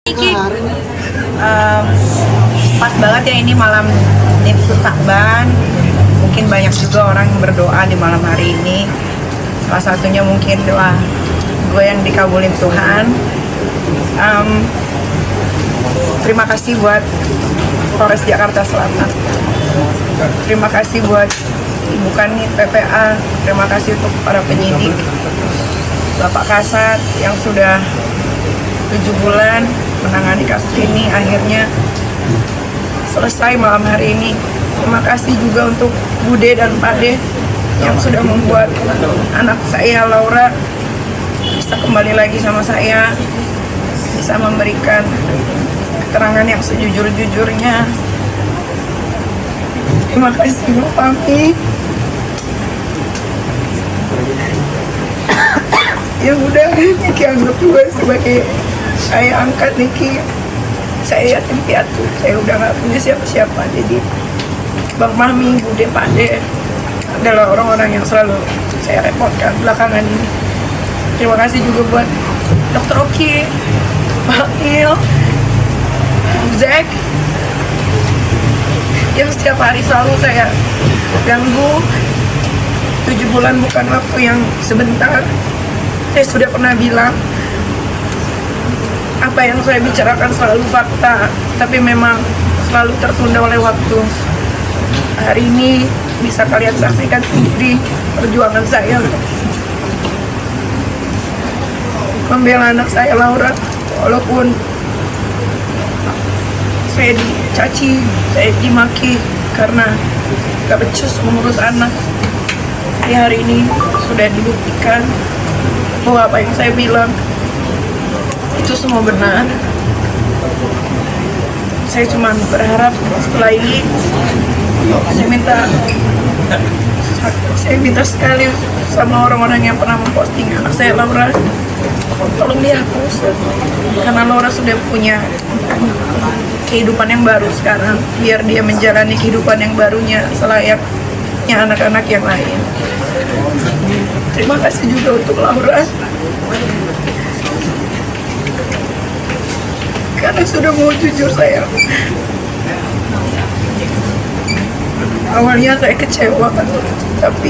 Iki pas banget ya, ini malam Nisfu Sa'ban. Mungkin banyak juga orang yang berdoa di malam hari ini. Salah satunya mungkin doa gue yang dikabulin Tuhan. Terima kasih buat Polres Jakarta Selatan. Terima kasih buat Ibu Kanit PPA. Terima kasih untuk para penyidik, Bapak Kasat yang sudah 7 bulan menangani kasus ini, akhirnya selesai malam hari ini. Terima kasih juga untuk Bude dan Pade yang sudah membuat anak saya Laura bisa kembali lagi sama saya, bisa memberikan keterangan yang sejujur-jujurnya. Terima kasih Bu Pami yang udah Niki anggap juga sebagai saya angkat Niki. Saya yatim piatu, saya udah gak punya siapa-siapa. Jadi Bang Mami, Bude, Pade adalah orang-orang yang selalu saya repotkan belakangan ini. Terima kasih juga buat Dr. Oki, Pak Il, Zack, yang setiap hari selalu saya ganggu. 7 bulan bukan waktu yang sebentar. Saya sudah pernah bilang, apa yang saya bicarakan selalu fakta, tapi memang selalu tertunda oleh waktu. Hari ini bisa kalian saksikan sendiri perjuangan saya untuk membela anak saya Laura. Walaupun saya dicaci, saya dimaki karena gak becus mengurus anak. Di hari ini sudah dibuktikan bahwa apa yang saya bilang itu semua benar. Saya cuma berharap setelah ini saya minta sekali sama orang-orang yang pernah memposting anak saya Laura, tolong dihapus, karena Laura sudah punya kehidupan yang baru sekarang. Biar dia menjalani kehidupan yang barunya selayaknya anak-anak yang lain. Terima kasih juga untuk Laura karena sudah mau jujur. Saya awalnya saya kecewa, tapi